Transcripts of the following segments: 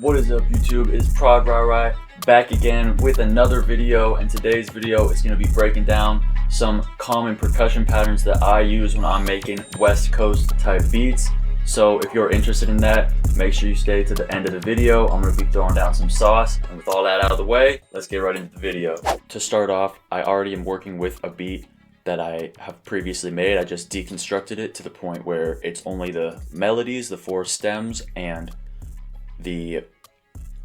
What is up, YouTube? It's RYRY back again with another video, and today's video is going to be breaking down some common percussion patterns that I use when I'm making West Coast type beats. So if you're interested in that, make sure you stay to the end of the video. I'm going to be throwing down some sauce, and with all that out of the way, let's get right into the video. To start off, I already am working with a beat that I have previously made. I just deconstructed it to the point where it's only the melodies, the 4 stems, and the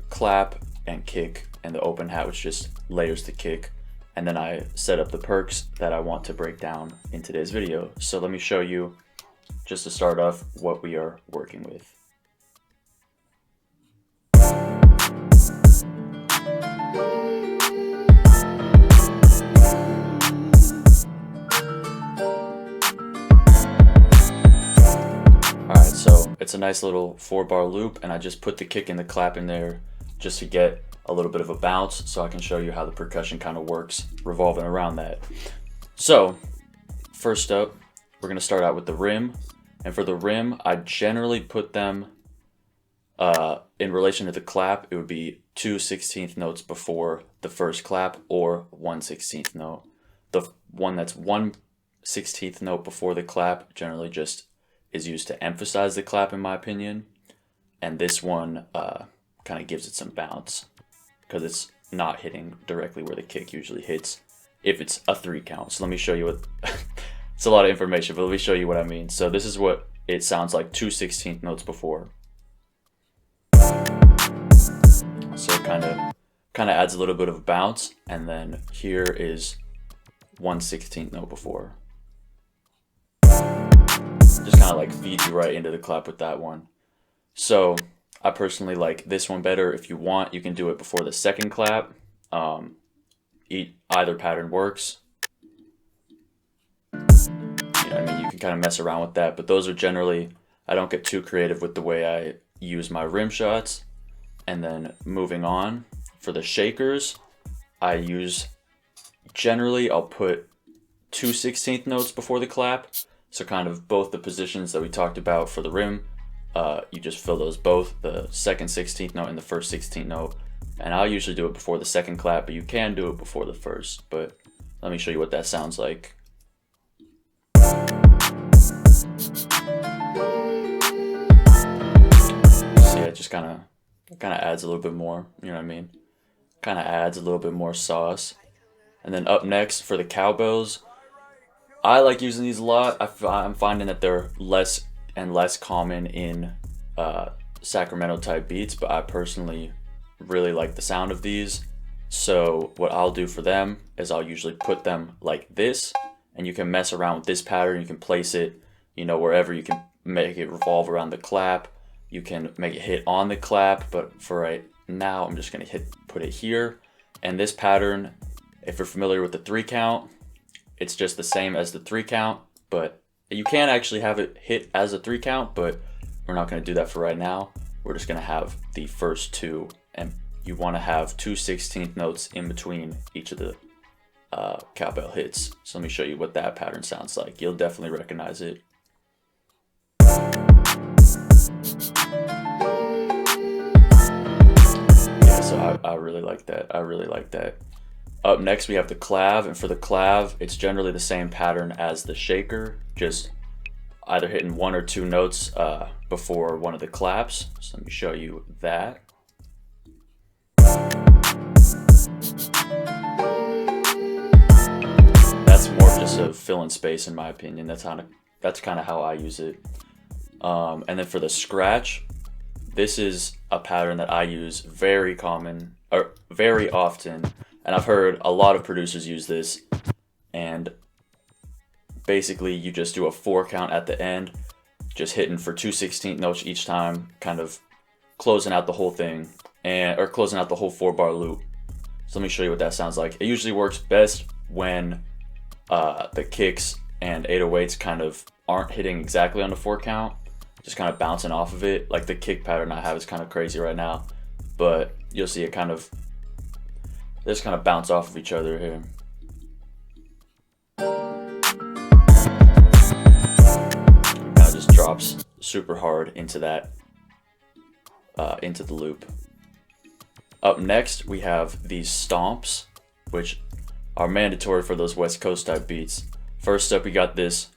clap and kick and the open hat, which just layers the kick, and then I set up the perks that I want to break down in today's video. So let me show you, just to start off, what we are working with. Alright, so it's a nice little 4-bar loop, and I just put the kick and the clap in there just to get a little bit of a bounce, so I can show you how the percussion kind of works revolving around that. So first up, we're going to start out with the rim, and for the rim, I generally put them in relation to the clap. It would be 2 16th notes before the first clap, or 1 16th note. The one that's 1 16th note before the clap generally just is used to emphasize the clap, in my opinion, and this one kind of gives it some bounce because it's not hitting directly where the kick usually hits if it's a 3 count. So let me show you what it's a lot of information, but let me show you what I mean. So this is what it sounds like 2 16th notes before. So it kind of adds a little bit of a bounce, and then here is 1 16th note before. Just kind of like feeds you right into the clap with that one. So I personally like this one better. If you want, you can do it before the second clap. Either pattern works. You know what I mean? You can kind of mess around with that, but those are generally, I don't get too creative with the way I use my rim shots. And then moving on, for the shakers, I use, generally I'll put 2 16th notes before the clap. So kind of both the positions that we talked about for the rim, you just fill those both, the second 16th note and the first 16th note. And I'll usually do it before the second clap, but you can do it before the first. But let me show you what that sounds like. See, it just kind of adds a little bit more, you know what I mean? Kind of adds a little bit more sauce. And then up next, for the cowbells, I like using these a lot. I'm finding that they're less and less common in Sacramento type beats, but I personally really like the sound of these. So what I'll do for them is I'll usually put them like this, and you can mess around with this pattern. You can place it, you know, wherever. You can make it revolve around the clap. You can make it hit on the clap, but for right now, I'm just gonna put it here. And this pattern, if you're familiar with the 3 count, it's just the same as the 3 count, but you can actually have it hit as a 3 count, but we're not going to do that for right now. We're just going to have the first 2, and you want to have 2 16th notes in between each of the cowbell hits. So let me show you what that pattern sounds like. You'll definitely recognize it. Yeah, so I really like that. I really like that. Up next, we have the clav, and for the clav, it's generally the same pattern as the shaker, just either hitting 1 or 2 notes before one of the claps. So let me show you that. That's more just a fill in space, in my opinion. That's kind of how I use it. And then for the scratch, this is a pattern that I use very often. And I've heard a lot of producers use this, and basically you just do a 4 count at the end, just hitting for 2 16th notes each time, kind of closing out the whole thing, or closing out the whole 4-bar loop. So let me show you what that sounds like. It usually works best when the kicks and 808s kind of aren't hitting exactly on the 4 count, just kind of bouncing off of it. Like the kick pattern I have is kind of crazy right now, but you'll see it they just kind of bounce off of each other here. It kind of just drops super hard into that, into the loop. up next, we have these stomps, which are mandatory for those West Coast type beats. First up, we got this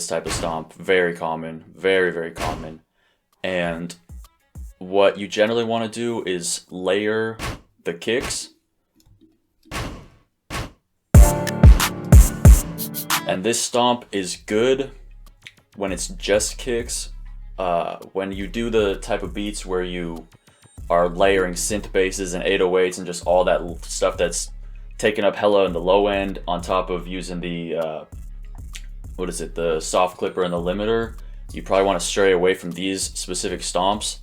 type of stomp, very common, very, very common. And what you generally want to do is layer the kicks. And this stomp is good when it's just kicks. When you do the type of beats where you are layering synth basses and 808s and just all that stuff that's taking up hella in the low end on top of using the the soft clipper and the limiter, you probably want to stray away from these specific stomps.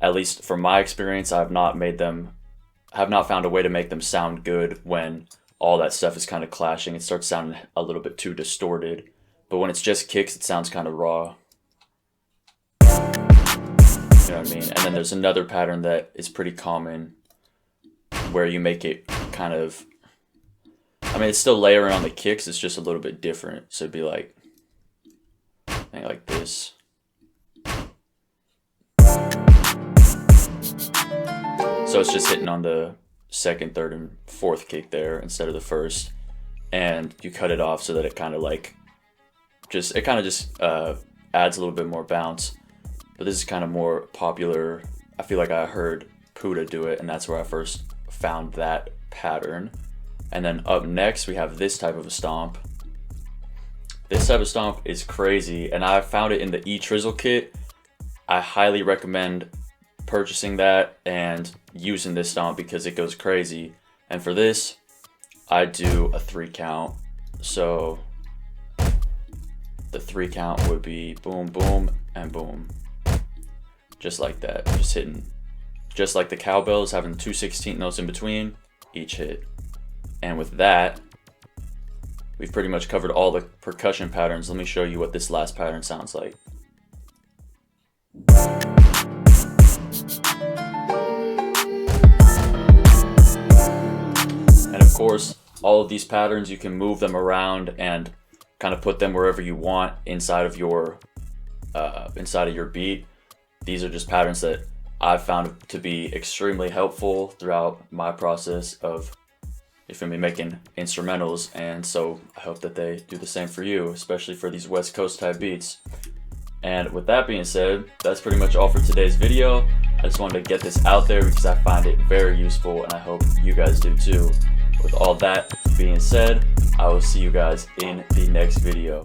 At least from my experience, I have not found a way to make them sound good when all that stuff is kind of clashing. It starts sounding a little bit too distorted. But when it's just kicks, it sounds kind of raw. You know what I mean? And then there's another pattern that is pretty common where you make it kind of, I mean, it's still layering on the kicks, it's just a little bit different. So it'd be like this. So it's just hitting on the second, third, and fourth kick there instead of the first. And you cut it off so that it kind of just adds a little bit more bounce. But this is kind of more popular. I feel like I heard Puda do it, and that's where I first found that pattern. And then up next, we have this type of a stomp. This type of stomp is crazy, and I found it in the E-Trizzle kit. I highly recommend purchasing that and using this stomp because it goes crazy. And for this, I do a 3 count. So the 3 count would be boom, boom, and boom. Just like that, just hitting, just like the cowbells, having 2 16th notes in between each hit. And with that, we've pretty much covered all the percussion patterns. Let me show you what this last pattern sounds like. And of course, all of these patterns, you can move them around and kind of put them wherever you want inside of your beat. These are just patterns that I've found to be extremely helpful throughout my process of, making instrumentals. And so I hope that they do the same for you, especially for these West Coast type beats. And with that being said, that's pretty much all for today's video. I just wanted to get this out there because I find it very useful, and I hope you guys do too. With all that being said, I will see you guys in the next video.